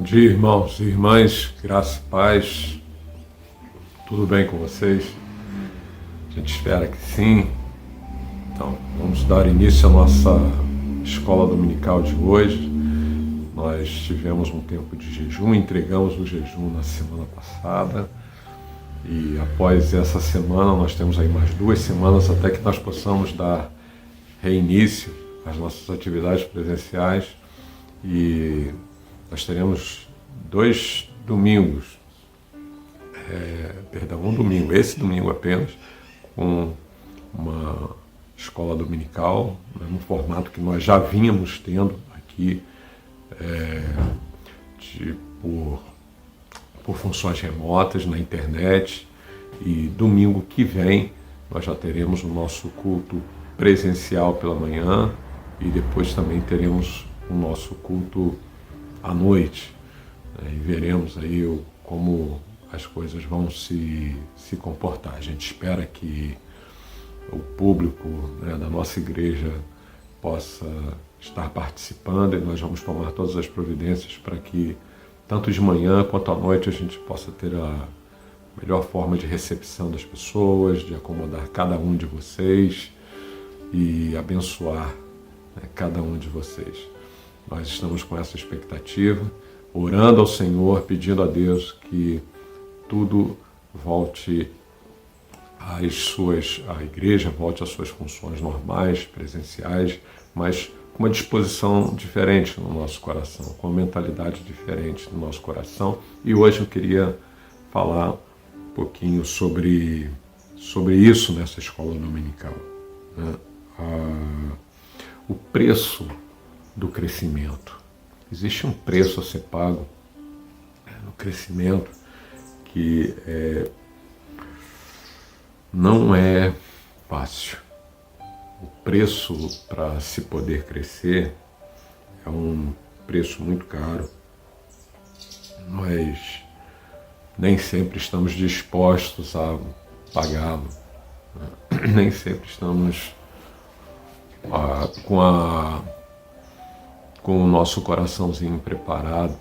dia, irmãos e irmãs, graça e paz, tudo bem com vocês? A gente espera que sim. Então, vamos dar início à nossa escola dominical de hoje. Nós tivemos um tempo de jejum, entregamos o jejum na semana passada e após essa semana nós temos aí mais 2 semanas até que nós possamos dar reinício às nossas atividades presenciais e nós teremos 2 domingos, um domingo, esse domingo apenas, com uma escola dominical, né, no formato que nós já vínhamos tendo aqui, por funções remotas na internet, e domingo que vem nós já teremos o nosso culto presencial pela manhã e depois também teremos o nosso culto à noite, né, e veremos aí como as coisas vão se comportar. A gente espera que o público, né, da nossa igreja possa estar participando e nós vamos tomar todas as providências para que tanto de manhã quanto à noite a gente possa ter a melhor forma de recepção das pessoas, de acomodar cada um de vocês e abençoar, né, cada um de vocês. Nós estamos com essa expectativa, orando ao Senhor, pedindo a Deus que tudo volte a igreja volte às suas funções normais, presenciais, mas com uma disposição diferente no nosso coração, com uma mentalidade diferente no nosso coração. E hoje eu queria falar um pouquinho sobre isso nessa escola dominical, né? O preço do crescimento. Existe um preço a ser pago no crescimento que não é fácil. O preço para se poder crescer é um preço muito caro. Nós nem sempre estamos dispostos a pagá-lo, né? Nem sempre estamos com o nosso coraçãozinho preparado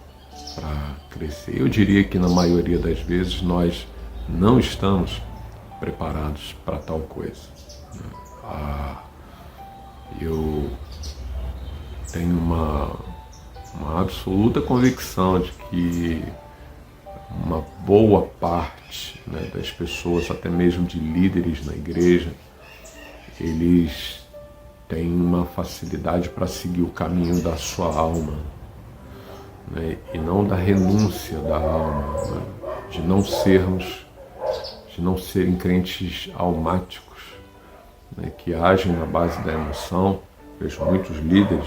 para crescer. Eu diria que na maioria das vezes nós não estamos preparados para tal coisa. Eu tenho uma absoluta convicção de que uma boa parte, né, das pessoas, até mesmo de líderes na igreja, eles têm uma facilidade para seguir o caminho da sua alma, né, e não da renúncia da alma, né, de não serem crentes almáticos, né, que agem na base da emoção. Vejo muitos líderes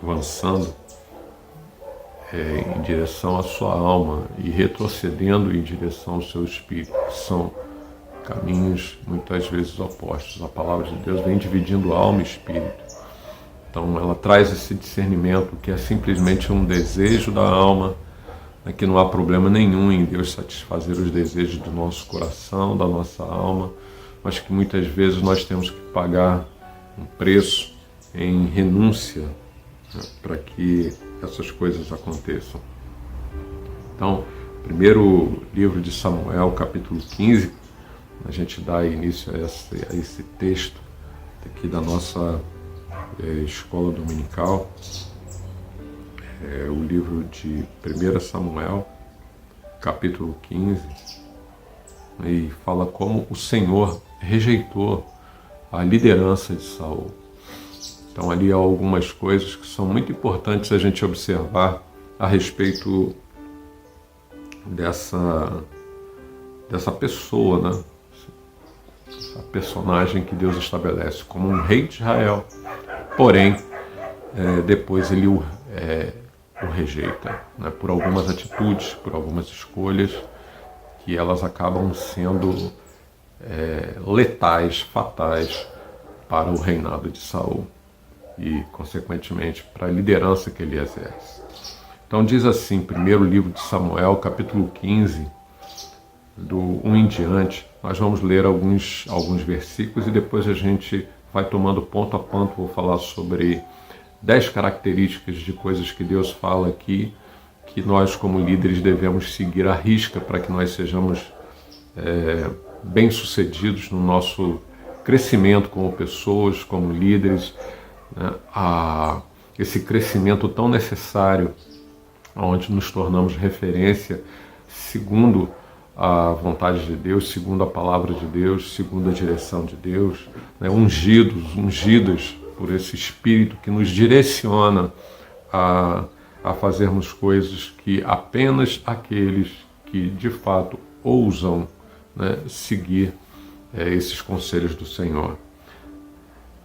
avançando em direção à sua alma e retrocedendo em direção ao seu espírito, que são caminhos muitas vezes opostos. A palavra de Deus vem dividindo alma e espírito. Então ela traz esse discernimento que é simplesmente um desejo da alma, né, que não há problema nenhum em Deus satisfazer os desejos do nosso coração, da nossa alma, mas que muitas vezes nós temos que pagar um preço em renúncia, né, para que essas coisas aconteçam. Então, primeiro livro de Samuel, capítulo 15, a gente dá início a esse texto aqui da nossa escola dominical. O livro de 1 Samuel, capítulo 15, e fala como o Senhor rejeitou a liderança de Saul. Então ali há algumas coisas que são muito importantes a gente observar a respeito dessa pessoa, né? Essa personagem que Deus estabelece como um rei de Israel, porém depois ele o rejeita, né, por algumas atitudes, por algumas escolhas que elas acabam sendo letais, fatais para o reinado de Saul e, consequentemente, para a liderança que ele exerce. Então diz assim, primeiro livro de Samuel, capítulo 15, do 1 em diante. Nós vamos ler alguns versículos e depois a gente vai tomando ponto a ponto. Vou falar sobre 10 características de coisas que Deus fala aqui, que nós como líderes devemos seguir à risca para que nós sejamos bem-sucedidos no nosso crescimento como pessoas, como líderes, né? Esse crescimento tão necessário, onde nos tornamos referência segundo a vontade de Deus, segundo a palavra de Deus, segundo a direção de Deus, né? Ungidas por esse Espírito que nos direciona a fazermos coisas que apenas aqueles que de fato ousam, né, seguir esses conselhos do Senhor.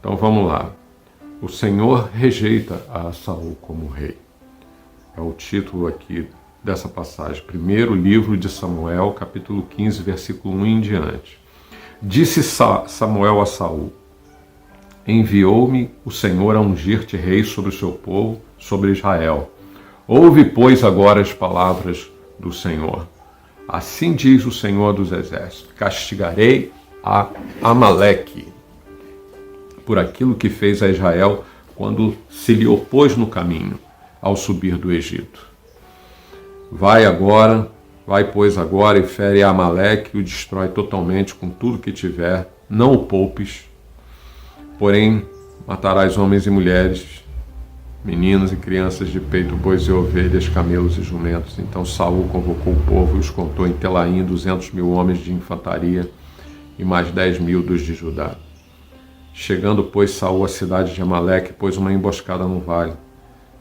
Então vamos lá. O Senhor rejeita a Saul como rei. É o título aqui dessa passagem. Primeiro livro de Samuel, capítulo 15, versículo 1 em diante. Disse Samuel a Saul: enviou-me o Senhor a ungir-te rei sobre o seu povo, sobre Israel. Ouve, pois, agora as palavras do Senhor. Assim diz o Senhor dos Exércitos: castigarei a Amaleque por aquilo que fez a Israel quando se lhe opôs no caminho ao subir do Egito. Vai, pois, agora e fere a Amaleque e o destrói totalmente com tudo que tiver, não o poupes, porém matarás homens e mulheres, meninos e crianças de peito, bois e ovelhas, camelos e jumentos. Então Saul convocou o povo e os contou em Telaim 200.000 homens de infantaria e mais 10.000 dos de Judá. Chegando, pois, Saul à cidade de Amaleque, pôs uma emboscada no vale.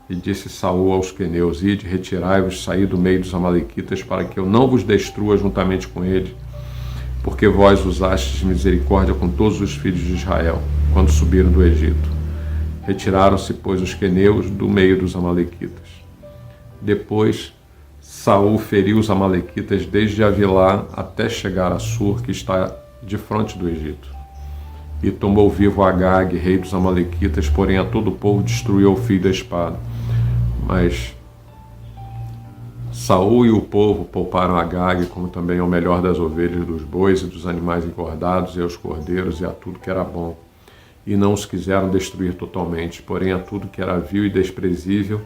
E disse Saul aos queneus: ide, retirai-vos, saí do meio dos amalequitas, para que eu não vos destrua juntamente com eles, porque vós usastes misericórdia com todos os filhos de Israel, quando subiram do Egito. Retiraram-se, pois, os queneus do meio dos amalequitas. Depois, Saul feriu os amalequitas desde Avilá até chegar a Sur, que está de frente do Egito. E tomou vivo Agag, rei dos amalequitas, porém a todo o povo destruiu ao fio da espada. Mas Saul e o povo pouparam Agag, como também ao melhor das ovelhas, dos bois e dos animais engordados, e aos cordeiros, e a tudo que era bom. E não os quiseram destruir totalmente, porém a tudo que era vil e desprezível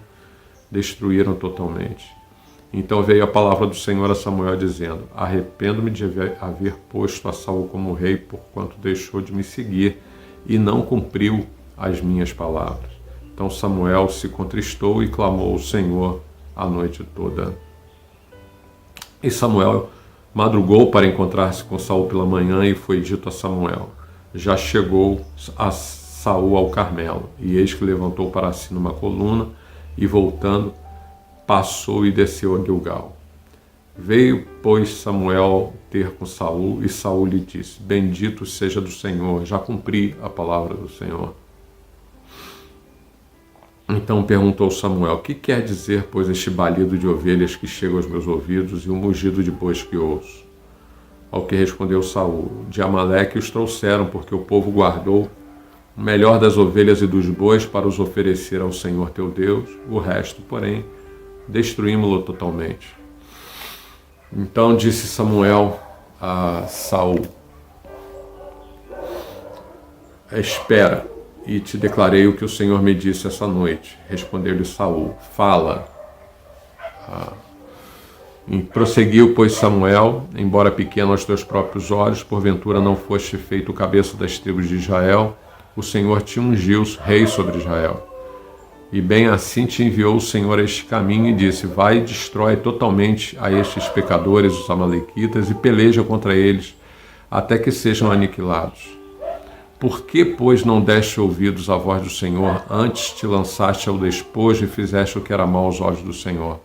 destruíram totalmente. Então veio a palavra do Senhor a Samuel, dizendo: arrependo-me de haver posto a Saul como rei, porquanto deixou de me seguir e não cumpriu as minhas palavras. Então Samuel se contristou e clamou ao Senhor a noite toda. E Samuel madrugou para encontrar-se com Saul pela manhã, e foi dito a Samuel: já chegou a Saul ao Carmelo. E eis que levantou para si numa coluna, e voltando, passou e desceu a Gilgal. Veio, pois, Samuel ter com Saul, e Saul lhe disse: bendito seja do Senhor, já cumpri a palavra do Senhor. Então perguntou Samuel: que quer dizer, pois, este balido de ovelhas que chega aos meus ouvidos e o mugido de bois que ouço? Ao que respondeu Saul: de Amaleque os trouxeram, porque o povo guardou o melhor das ovelhas e dos bois para os oferecer ao Senhor teu Deus, o resto, porém, destruímos-lo totalmente. Então disse Samuel a Saul: espera, e te declarei o que o Senhor me disse essa noite. Respondeu-lhe Saul: fala. E prosseguiu, pois, Samuel: embora pequeno aos teus próprios olhos, porventura não foste feito cabeça das tribos de Israel, o Senhor te ungiu rei sobre Israel. E bem assim te enviou o Senhor a este caminho, e disse: vai e destrói totalmente a estes pecadores, os amalequitas, e peleja contra eles, até que sejam aniquilados. Por que, pois, não deste ouvidos à voz do Senhor, antes te lançaste ao despojo e fizeste o que era mal aos olhos do Senhor?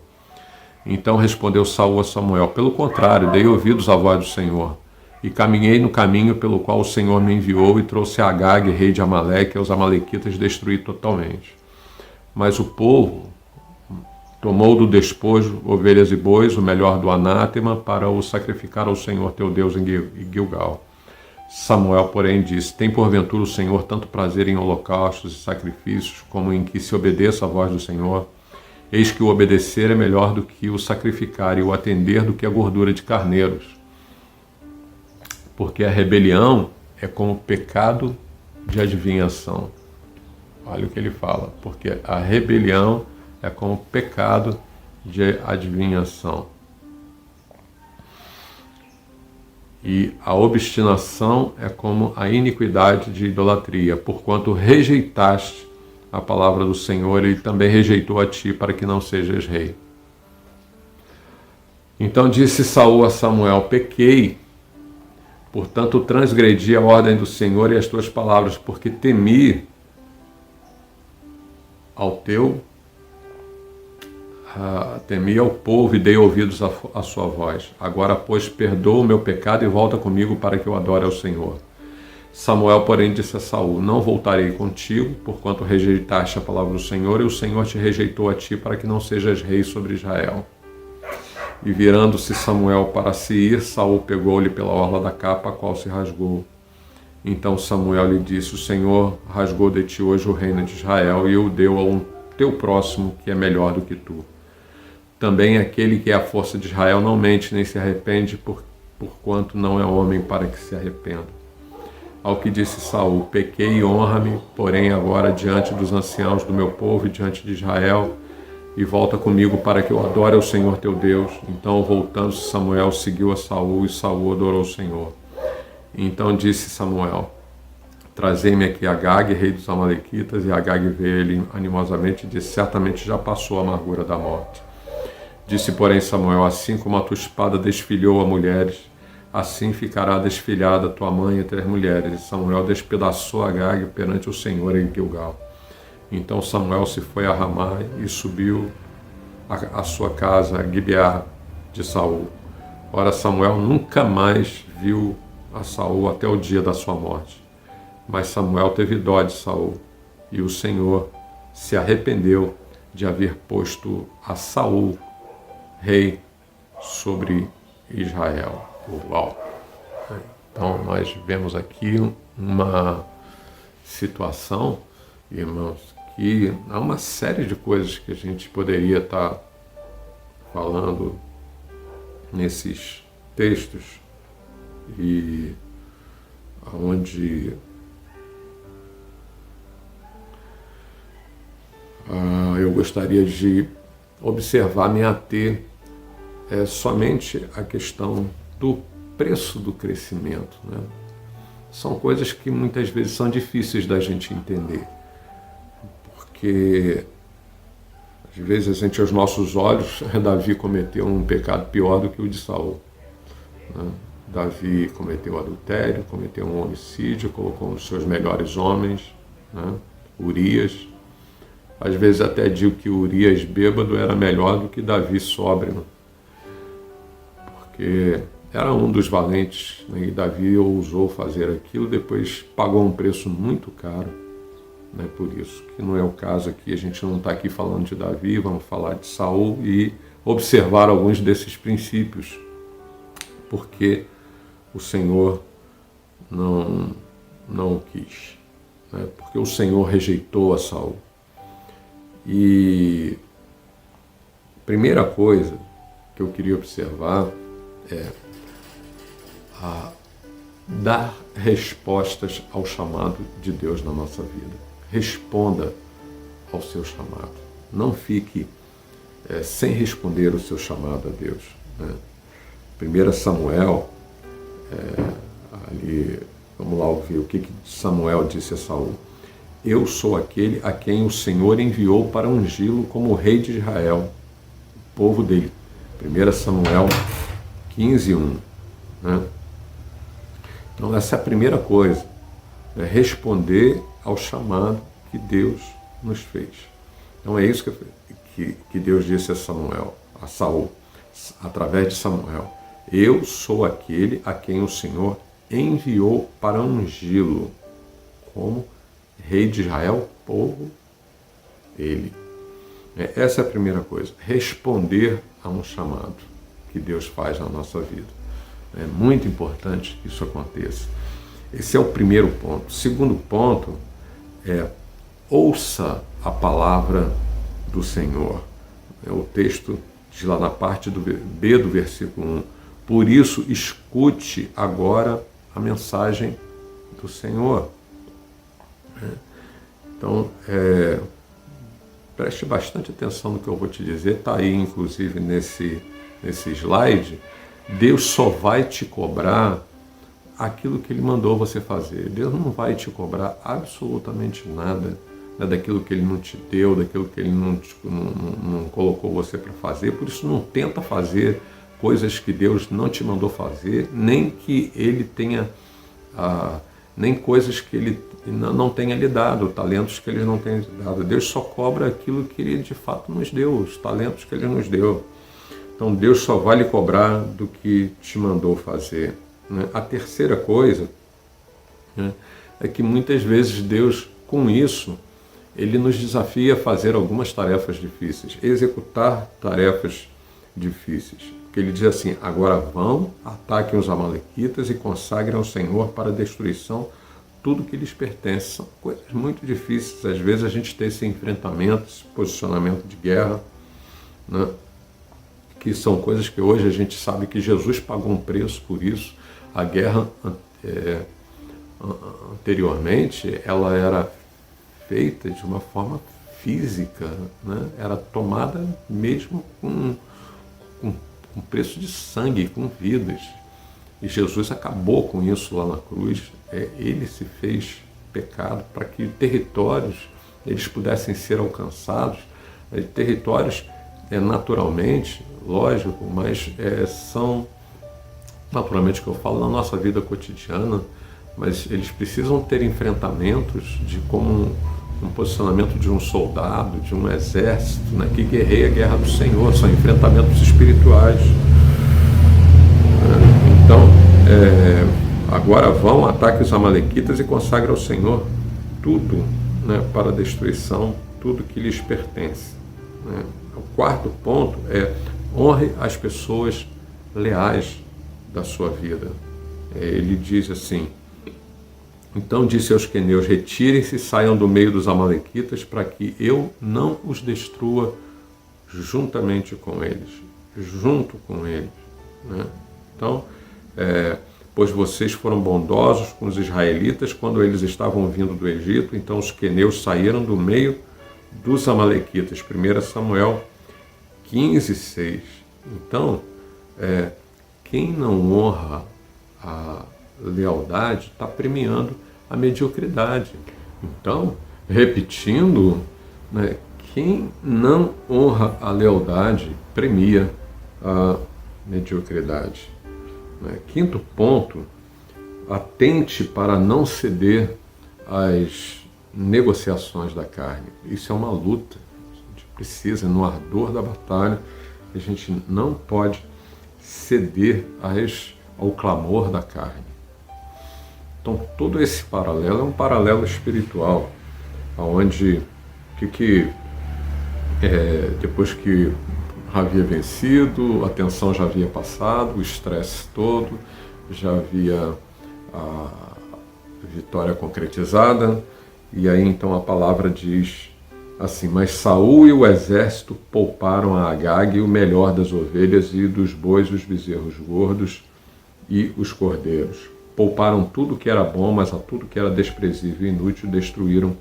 Então respondeu Saul a Samuel: pelo contrário, dei ouvidos à voz do Senhor, e caminhei no caminho pelo qual o Senhor me enviou, e trouxe a Agag, rei de Amaleque, e aos amalequitas destruí totalmente. Mas o povo tomou do despojo ovelhas e bois, o melhor do anátema, para o sacrificar ao Senhor teu Deus em Gilgal. Samuel, porém, disse: tem porventura o Senhor tanto prazer em holocaustos e sacrifícios, como em que se obedeça à voz do Senhor? Eis que o obedecer é melhor do que o sacrificar, e o atender do que a gordura de carneiros. Porque a rebelião é como pecado de adivinhação. Olha o que ele fala, porque a rebelião é como pecado de adivinhação. E a obstinação é como a iniquidade de idolatria, porquanto rejeitaste a palavra do Senhor, ele também rejeitou a ti para que não sejas rei. Então disse Saul a Samuel: pequei, portanto transgredi a ordem do Senhor e as tuas palavras, porque temi ao povo e dei ouvidos à sua voz. Agora, pois, perdoa o meu pecado e volta comigo para que eu adore ao Senhor. Samuel, porém, disse a Saul: não voltarei contigo, porquanto rejeitaste a palavra do Senhor, e o Senhor te rejeitou a ti para que não sejas rei sobre Israel. E virando-se Samuel para se ir, Saul pegou-lhe pela orla da capa, a qual se rasgou. Então Samuel lhe disse: o Senhor rasgou de ti hoje o reino de Israel e o deu a um teu próximo, que é melhor do que tu. Também aquele que é a força de Israel não mente nem se arrepende, porquanto não é homem para que se arrependa. Ao que disse Saul: pequei e honra-me, porém agora diante dos anciãos do meu povo e diante de Israel, e volta comigo para que eu adore ao Senhor teu Deus. Então, voltando-se, Samuel seguiu a Saul, e Saul adorou o Senhor. Então disse Samuel: trazei-me aqui Agag, rei dos Amalequitas. E Agag veio ele animosamente e disse: certamente já passou a amargura da morte. Disse, porém, Samuel: assim como a tua espada desfilhou a mulheres, assim ficará desfilhada tua mãe entre as mulheres. E Samuel despedaçou Agag perante o Senhor em Gilgal. Então Samuel se foi a Ramá e subiu à sua casa, a Gibeá de Saul. Ora, Samuel nunca mais viu a Saul até o dia da sua morte. Mas Samuel teve dó de Saul, e o Senhor se arrependeu de haver posto a Saul rei sobre Israel. Uau! Então nós vemos aqui uma situação, irmãos, que há uma série de coisas que a gente poderia estar falando nesses textos, e onde eu gostaria de observar, me ater somente a questão do preço do crescimento, né? São coisas que muitas vezes são difíceis da gente entender, porque às vezes aos nossos olhos Davi cometeu um pecado pior do que o de Saul, né? Davi cometeu adultério, cometeu um homicídio, colocou um dos seus melhores homens, né? Urias. Às vezes até digo que Urias bêbado era melhor do que Davi sóbrio, porque era um dos valentes, né? E Davi ousou fazer aquilo, depois pagou um preço muito caro, né? Por isso, que não é o caso aqui, a gente não está aqui falando de Davi, vamos falar de Saul e observar alguns desses princípios, porque o Senhor não o quis, né? Porque o Senhor rejeitou a Saul. E a primeira coisa que eu queria observar é dar respostas ao chamado de Deus na nossa vida. Responda ao seu chamado. Não fique sem responder o seu chamado a Deus, né? 1 Samuel, ali, vamos lá ouvir o que Samuel disse a Saul. Eu sou aquele a quem o Senhor enviou para ungí-lo como rei de Israel, o povo dele. 1 Samuel 15:1, né? Então essa é a primeira coisa, é responder ao chamado que Deus nos fez. Então é isso que Deus disse a Saul, através de Samuel. Eu sou aquele a quem o Senhor enviou para ungí-lo como rei de Israel, povo dele. Essa é a primeira coisa, responder a um chamado que Deus faz na nossa vida. É muito importante que isso aconteça. Esse é o primeiro ponto. O segundo ponto é: ouça a palavra do Senhor. O texto diz lá na parte B do versículo 1: por isso escute agora a mensagem do Senhor. Então, preste bastante atenção no que eu vou te dizer, está aí inclusive nesse slide. Deus só vai te cobrar aquilo que Ele mandou você fazer. Deus não vai te cobrar absolutamente nada, né, daquilo que Ele não te deu, daquilo que Ele não colocou você para fazer. Por isso, não tenta fazer coisas que Deus não te mandou fazer, nem que Ele tenha, nem coisas que Ele não tenha lhe dado, talentos que Ele não tenha lhe dado. Deus só cobra aquilo que Ele de fato nos deu, os talentos que Ele nos deu. Então Deus só vai lhe cobrar do que te mandou fazer. Né? A terceira coisa, né, é que muitas vezes Deus, com isso, Ele nos desafia a fazer algumas tarefas difíceis, executar tarefas difíceis. Porque Ele diz assim: agora vão, ataquem os amalequitas e consagrem ao Senhor para a destruição tudo que lhes pertence. São coisas muito difíceis. Às vezes a gente tem esse enfrentamento, esse posicionamento de guerra, né? Que são coisas que hoje a gente sabe que Jesus pagou um preço por isso. A guerra, anteriormente, ela era feita de uma forma física, né? Era tomada mesmo com preço de sangue, com vidas. E Jesus acabou com isso lá na cruz. Ele se fez pecado para que territórios eles pudessem ser alcançados. Territórios, naturalmente, lógico, mas são, naturalmente, que eu falo na nossa vida cotidiana, mas eles precisam ter enfrentamentos de como um posicionamento de um soldado, de um exército, né, que guerreia a guerra do Senhor. São enfrentamentos espirituais. Então, agora vão, ataque os amalequitas e consagra ao Senhor tudo, né, para a destruição, tudo que lhes pertence. Né? O quarto ponto é: honre as pessoas leais da sua vida. Ele diz assim: então disse aos queneus: retirem-se e saiam do meio dos amalequitas, para que eu não os destrua juntamente com eles, junto com eles. Né? Então, pois vocês foram bondosos com os israelitas quando eles estavam vindo do Egito. Então os queneus saíram do meio dos amalequitas. 1 Samuel 15:6. Então, quem não honra a lealdade está premiando a mediocridade. Então, repetindo, né, quem não honra a lealdade premia a mediocridade. Quinto ponto: atente para não ceder às negociações da carne. Isso é uma luta. A gente precisa, no ardor da batalha, a gente não pode ceder ao clamor da carne. Então, todo esse paralelo é um paralelo espiritual, onde depois que havia vencido, a tensão já havia passado, o estresse todo, já havia a vitória concretizada, e aí então a palavra diz assim: mas Saul e o exército pouparam a Agag o melhor das ovelhas e dos bois, os bezerros gordos e os cordeiros. Pouparam tudo que era bom, mas a tudo que era desprezível e inútil destruíram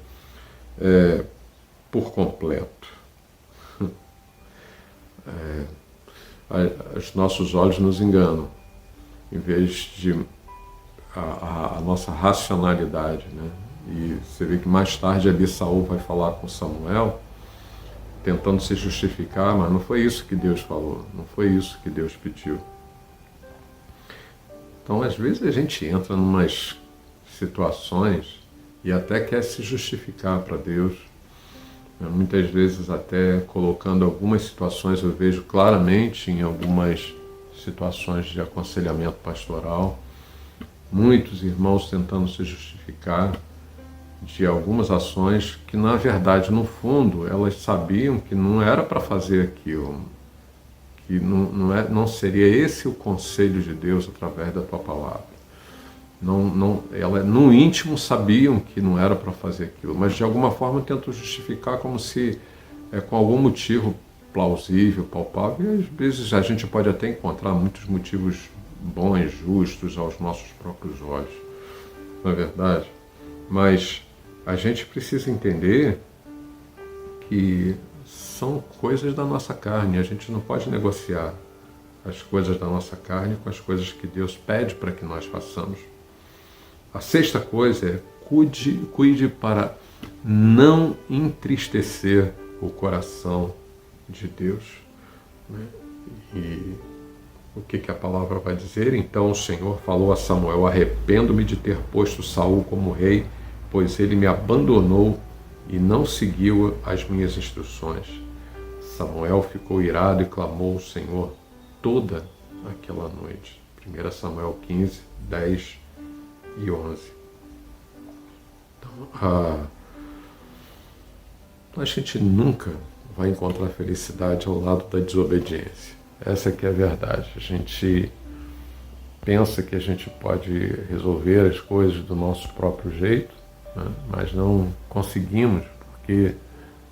por completo. Os nossos olhos nos enganam, em vez de a nossa racionalidade, né? E você vê que mais tarde ali Saul vai falar com Samuel, tentando se justificar, mas não foi isso que Deus falou, não foi isso que Deus pediu. Então, às vezes a gente entra em umas situações e até quer se justificar para Deus. Muitas vezes até colocando algumas situações, eu vejo claramente em algumas situações de aconselhamento pastoral, muitos irmãos tentando se justificar de algumas ações que, na verdade, no fundo, elas sabiam que não era para fazer aquilo, que não seria esse o conselho de Deus através da tua palavra. No íntimo sabiam que não era para fazer aquilo, mas de alguma forma tentam justificar como se com algum motivo plausível, palpável, e às vezes a gente pode até encontrar muitos motivos bons, justos aos nossos próprios olhos, não é verdade? Mas a gente precisa entender que são coisas da nossa carne. A gente não pode negociar as coisas da nossa carne com as coisas que Deus pede para que nós façamos. A sexta coisa é cuide para não entristecer o coração de Deus. Né? E o que a palavra vai dizer? Então o Senhor falou a Samuel: arrependo-me de ter posto Saul como rei, pois ele me abandonou e não seguiu as minhas instruções. Samuel ficou irado e clamou ao Senhor toda aquela noite. 1 Samuel 15, 10 e 11. Então, a gente nunca vai encontrar felicidade ao lado da desobediência. Essa que é a verdade. A gente pensa que a gente pode resolver as coisas do nosso próprio jeito, né? Mas não conseguimos, porque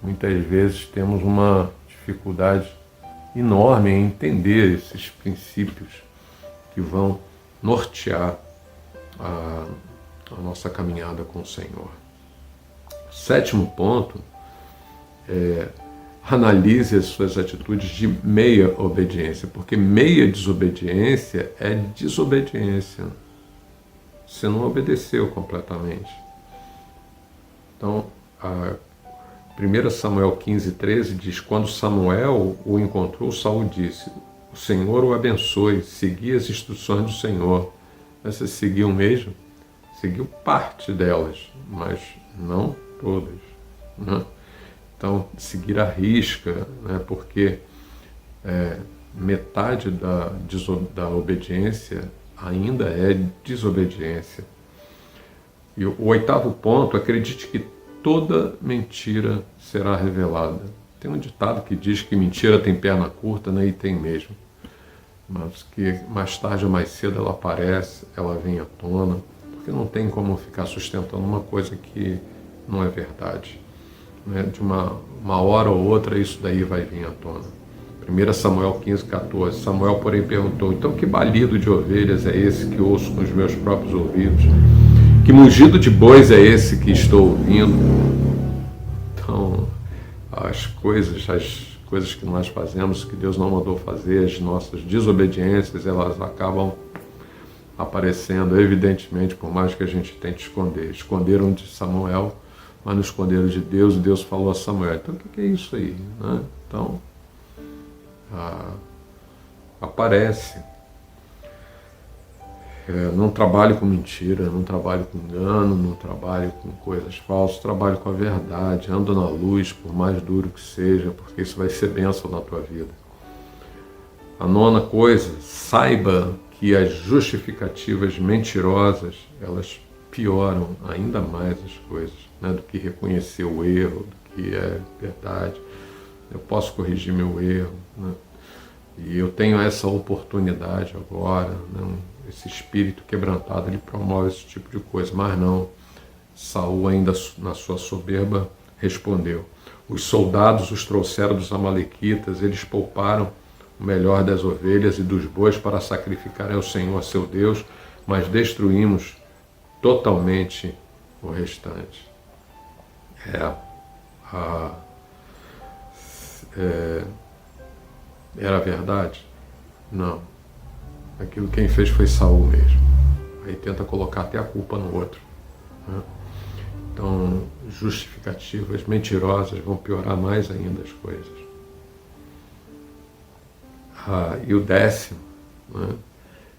muitas vezes temos uma dificuldade enorme em entender esses princípios que vão nortear a nossa caminhada com o Senhor. Sétimo ponto é: analise as suas atitudes de meia obediência, porque meia desobediência é desobediência. Você não obedeceu completamente. Então, 1 Samuel 15, 13 diz: quando Samuel o encontrou, Saul disse: o Senhor o abençoe, segui as instruções do Senhor. Mas você seguiu mesmo? Seguiu parte delas, mas não todas, né? Então, seguir à risca, né? Porque metade da obediência ainda é desobediência. E o oitavo ponto: acredite que toda mentira será revelada. Tem um ditado que diz que mentira tem perna curta, né? E tem mesmo. Mas que mais tarde ou mais cedo ela aparece, ela vem à tona, porque não tem como ficar sustentando uma coisa que não é verdade. Né? De uma hora ou outra isso daí vai vir à tona. 1 Samuel 15, 14. Samuel, porém, perguntou: então que balido de ovelhas é esse que ouço com os meus próprios ouvidos? Que mugido de bois é esse que estou ouvindo? Então, as coisas que nós fazemos, que Deus não mandou fazer, as nossas desobediências, elas acabam aparecendo, evidentemente, por mais que a gente tente esconder. Esconderam de Samuel, mas não esconderam de Deus, e Deus falou a Samuel. Então, o que é isso aí? Né? Então, aparece. Não trabalho com mentira, não trabalho com engano, não trabalho com coisas falsas, trabalho com a verdade, ando na luz, por mais duro que seja, porque isso vai ser bênção na tua vida. A nona coisa: saiba que as justificativas mentirosas, elas pioram ainda mais as coisas, né, do que reconhecer o erro, do que é verdade. Eu posso corrigir meu erro, né? E eu tenho essa oportunidade agora, né? Esse espírito quebrantado, ele promove esse tipo de coisa. Mas não, Saul, ainda na sua soberba, respondeu: os soldados os trouxeram dos amalequitas, eles pouparam o melhor das ovelhas e dos bois para sacrificarem ao Senhor seu Deus, mas destruímos totalmente o restante. Era verdade? Não. Aquilo quem fez foi Saul mesmo. Aí tenta colocar até a culpa no outro, né? Então, justificativas mentirosas vão piorar mais ainda as coisas. E o décimo, né?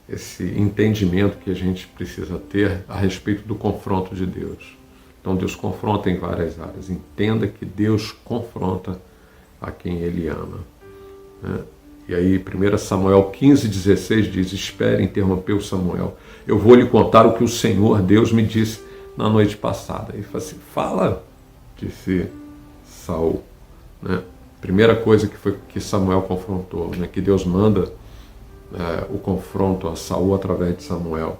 Esse entendimento que a gente precisa ter a respeito do confronto de Deus. Então, Deus confronta em várias áreas. Entenda que Deus confronta a quem Ele ama, né? E aí, 1 Samuel 15, 16 diz: espere, interrompeu Samuel, eu vou lhe contar o que o Senhor Deus me disse na noite passada. E fala assim: fala, disse Saul, né? Primeira coisa que Samuel confrontou, né? Que Deus manda o confronto a Saul através de Samuel,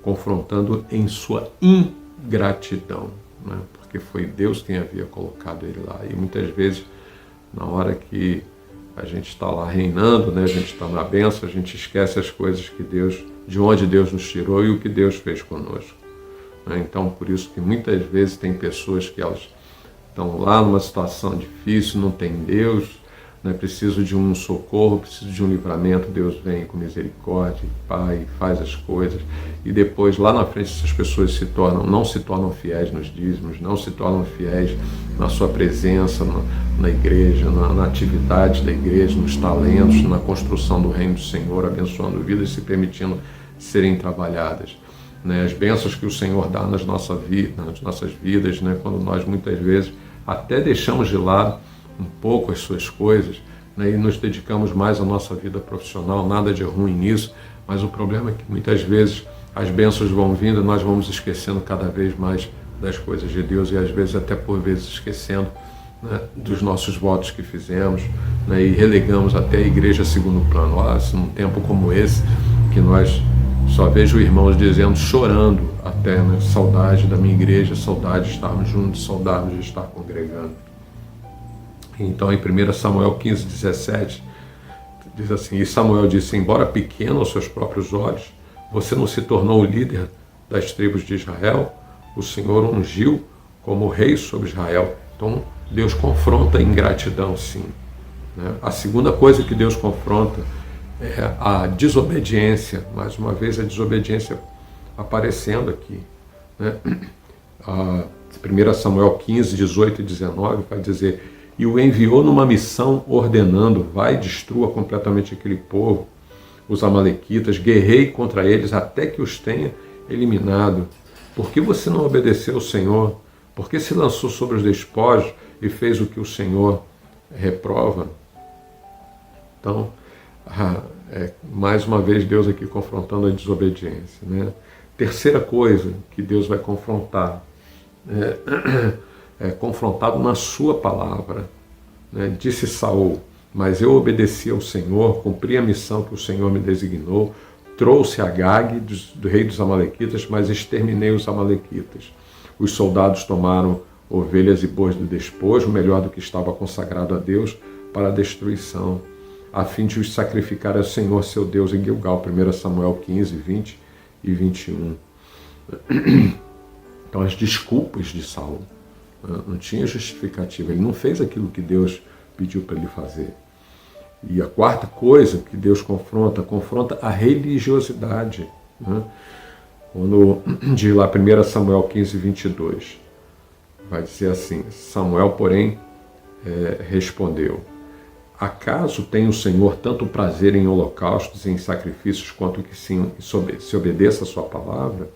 confrontando em sua ingratidão, né? Porque foi Deus quem havia colocado ele lá. E muitas vezes, na hora que a gente está lá reinando, né? A gente está na bênção, a gente esquece as coisas que Deus, de onde Deus nos tirou e o que Deus fez conosco. né? Então, por isso que muitas vezes tem pessoas que elas estão lá numa situação difícil, não tem Deus, né? Preciso de um socorro, preciso de um livramento, Deus vem com misericórdia, Pai, faz as coisas, e depois lá na frente essas pessoas não se tornam fiéis nos dízimos, não se tornam fiéis na sua presença na igreja, na atividade da igreja, nos talentos, na construção do reino do Senhor, abençoando vidas e se permitindo serem trabalhadas, né? As bênçãos que o Senhor dá nas nossas vidas, né? Quando nós muitas vezes até deixamos de lado um pouco as suas coisas, né, e nos dedicamos mais à nossa vida profissional, nada de ruim nisso, mas o problema é que muitas vezes as bênçãos vão vindo e nós vamos esquecendo cada vez mais das coisas de Deus e às vezes até por vezes esquecendo, né, dos nossos votos que fizemos, né, e relegamos até a igreja a segundo plano. Num tempo como esse, que nós só vejo irmãos dizendo, chorando até, né, saudade da minha igreja, saudade de estarmos juntos, saudade de estar congregando. Então, em 1 Samuel 15, 17, diz assim, e Samuel disse, embora pequeno aos seus próprios olhos, você não se tornou o líder das tribos de Israel, o Senhor ungiu como rei sobre Israel. Então, Deus confronta a ingratidão, sim, né? A segunda coisa que Deus confronta é a desobediência, mais uma vez a desobediência aparecendo aqui, né? 1 Samuel 15, 18 e 19 vai dizer, e o enviou numa missão ordenando, vai, destrua completamente aquele povo, os amalequitas, guerrei contra eles até que os tenha eliminado. Por que você não obedeceu ao Senhor? Por que se lançou sobre os despojos e fez o que o Senhor reprova? Então, mais uma vez Deus aqui confrontando a desobediência, né? Terceira coisa que Deus vai confrontar confrontado na sua palavra, né? Disse Saul, mas eu obedeci ao Senhor, cumpri a missão que o Senhor me designou, trouxe Agag, do rei dos amalequitas, mas exterminei os amalequitas. Os soldados tomaram ovelhas e bois do despojo, melhor do que estava consagrado a Deus, para a destruição, a fim de os sacrificar ao Senhor seu Deus em Gilgal. 1 Samuel 15, 20 e 21. Então, as desculpas de Saul não tinha justificativa, ele não fez aquilo que Deus pediu para ele fazer. E a quarta coisa que Deus confronta a religiosidade, né? Quando diz lá 1 Samuel 15, 22, vai dizer assim, Samuel, porém, respondeu, acaso tem o Senhor tanto prazer em holocaustos e em sacrifícios quanto que se obedeça a sua palavra?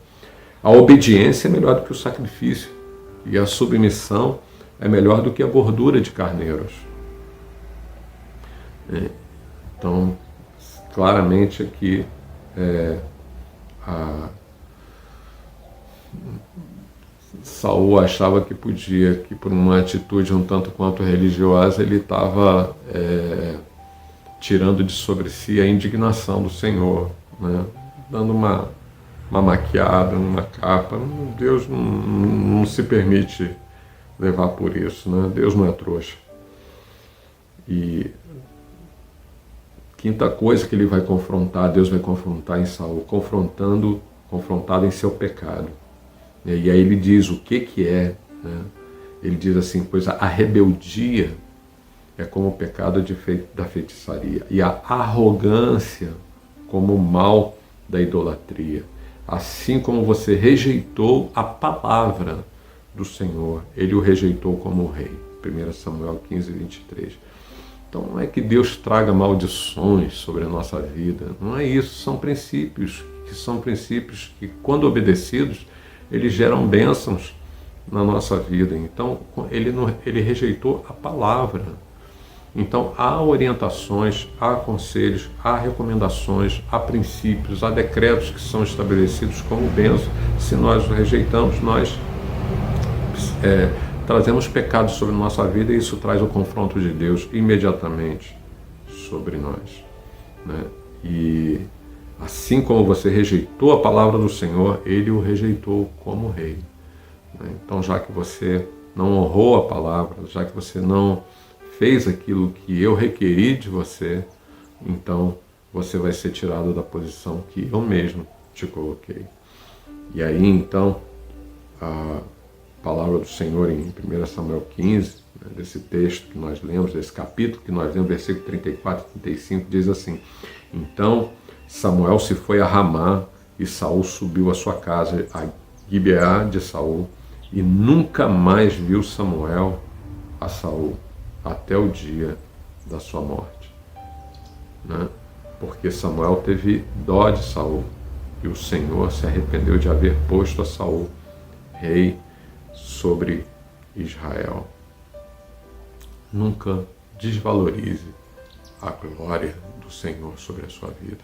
A obediência é melhor do que o sacrifício, e a submissão é melhor do que a gordura de carneiros. Então, claramente aqui, Saul achava que podia, que por uma atitude um tanto quanto religiosa, ele estava tirando de sobre si a indignação do Senhor, né? Dando uma maquiada, uma capa. Deus não se permite levar por isso, né? Deus não é trouxa. E quinta coisa que ele vai confrontar, Deus vai confrontar em Saul, confrontado em seu pecado. E aí ele diz o que é, né? Ele diz assim, pois a rebeldia é como o pecado da feitiçaria, e a arrogância como o mal da idolatria. Assim como você rejeitou a palavra do Senhor, ele o rejeitou como rei. 1 Samuel 15, 23. Então não é que Deus traga maldições sobre a nossa vida, não é isso, são princípios que quando obedecidos, eles geram bênçãos na nossa vida. Então ele rejeitou a palavra. Então, há orientações, há conselhos, há recomendações, há princípios, há decretos que são estabelecidos como bênção. Se nós os rejeitamos, nós trazemos pecados sobre a nossa vida e isso traz o confronto de Deus imediatamente sobre nós, né? E assim como você rejeitou a palavra do Senhor, ele o rejeitou como rei, né? Então, já que você não honrou a palavra, já que você não fez aquilo que eu requeri de você, então você vai ser tirado da posição que eu mesmo te coloquei. E aí, então, a palavra do Senhor em 1 Samuel 15, né, desse texto que nós lemos, desse capítulo que nós lemos, versículo 34 e 35, diz assim: Então Samuel se foi a Ramá, e Saul subiu à sua casa, a Gibeá de Saul, e nunca mais viu Samuel a Saul, até o dia da sua morte. Né? Porque Samuel teve dó de Saul, e o Senhor se arrependeu de haver posto a Saul rei sobre Israel. Nunca desvalorize a glória do Senhor sobre a sua vida.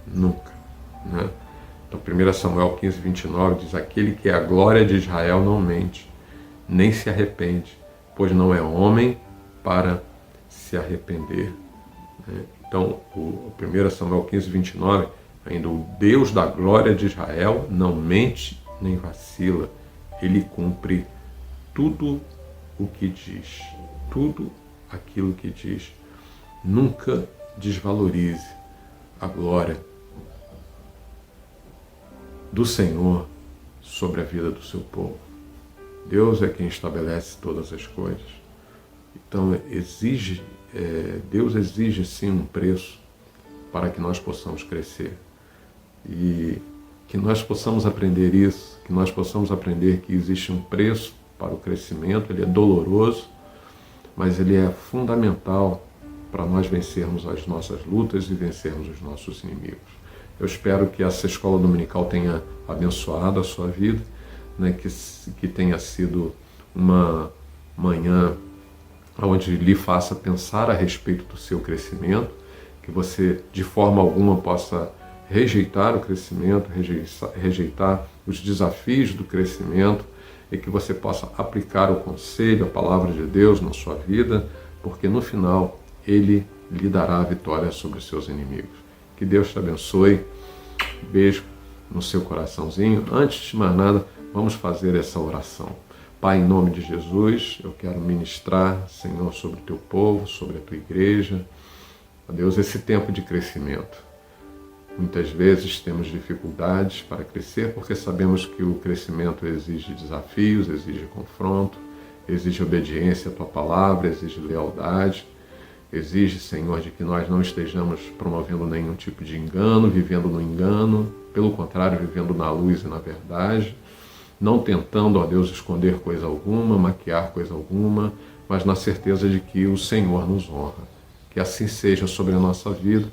Nunca. Né? Então, 1 Samuel 15, 29 diz: Aquele que é a glória de Israel não mente, nem se arrepende, pois não é homem para se arrepender. Né? Então, o 1 Samuel 15, 29, ainda o Deus da glória de Israel não mente nem vacila, ele cumpre tudo o que diz, tudo aquilo que diz. Nunca desvalorize a glória do Senhor sobre a vida do seu povo. Deus é quem estabelece todas as coisas. Então Deus exige sim um preço para que nós possamos crescer. E que nós possamos aprender isso, que nós possamos aprender que existe um preço para o crescimento, ele é doloroso, mas ele é fundamental para nós vencermos as nossas lutas e vencermos os nossos inimigos. Eu espero que essa escola dominical tenha abençoado a sua vida, né? que tenha sido uma manhã onde lhe faça pensar a respeito do seu crescimento, que você de forma alguma possa rejeitar o crescimento, rejeitar os desafios do crescimento, e que você possa aplicar o conselho, a palavra de Deus na sua vida, porque no final Ele lhe dará a vitória sobre os seus inimigos. Que Deus te abençoe. Beijo no seu coraçãozinho. Antes de mais nada, vamos fazer essa oração. Pai, em nome de Jesus, eu quero ministrar, Senhor, sobre o teu povo, sobre a tua igreja. Ó Deus, esse tempo de crescimento. Muitas vezes temos dificuldades para crescer porque sabemos que o crescimento exige desafios, exige confronto, exige obediência à tua palavra, exige lealdade. Exige, Senhor, de que nós não estejamos promovendo nenhum tipo de engano, vivendo no engano, pelo contrário, vivendo na luz e na verdade, não tentando, ó Deus, esconder coisa alguma, maquiar coisa alguma, mas na certeza de que o Senhor nos honra. Que assim seja sobre a nossa vida,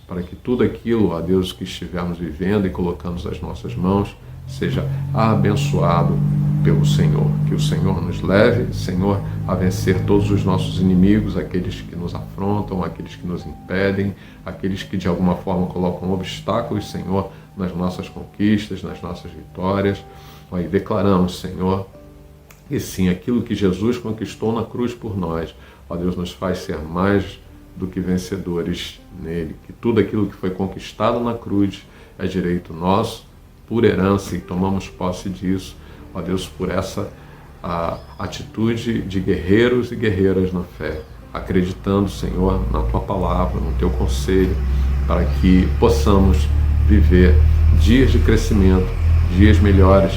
para que tudo aquilo, ó Deus, que estivermos vivendo e colocamos as nossas mãos, seja abençoado pelo Senhor. Que o Senhor nos leve, Senhor, a vencer todos os nossos inimigos, aqueles que nos afrontam, aqueles que nos impedem, aqueles que de alguma forma colocam obstáculos, Senhor, nas nossas conquistas, nas nossas vitórias. E declaramos, Senhor, que sim, aquilo que Jesus conquistou na cruz por nós, ó Deus, nos faz ser mais do que vencedores nele. Que tudo aquilo que foi conquistado na cruz é direito nosso, por herança, e tomamos posse disso, ó Deus, por essa atitude de guerreiros e guerreiras na fé, acreditando, Senhor, na tua palavra, no teu conselho, para que possamos viver dias de crescimento, dias melhores,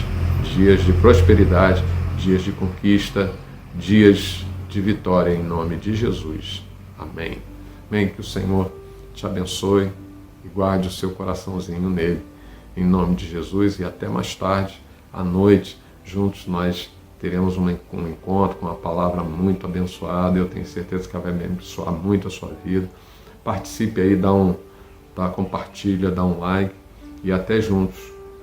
dias de prosperidade, dias de conquista, dias de vitória, em nome de Jesus. Amém. Amém. Que o Senhor te abençoe e guarde o seu coraçãozinho nele, em nome de Jesus. E até mais tarde, à noite, juntos nós teremos um encontro com uma palavra muito abençoada. Eu tenho certeza que vai abençoar muito a sua vida. Participe aí, compartilha, dá um like, e até juntos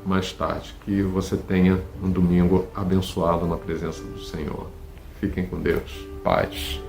mais tarde. Que você tenha um domingo abençoado na presença do Senhor. Fiquem com Deus. Paz.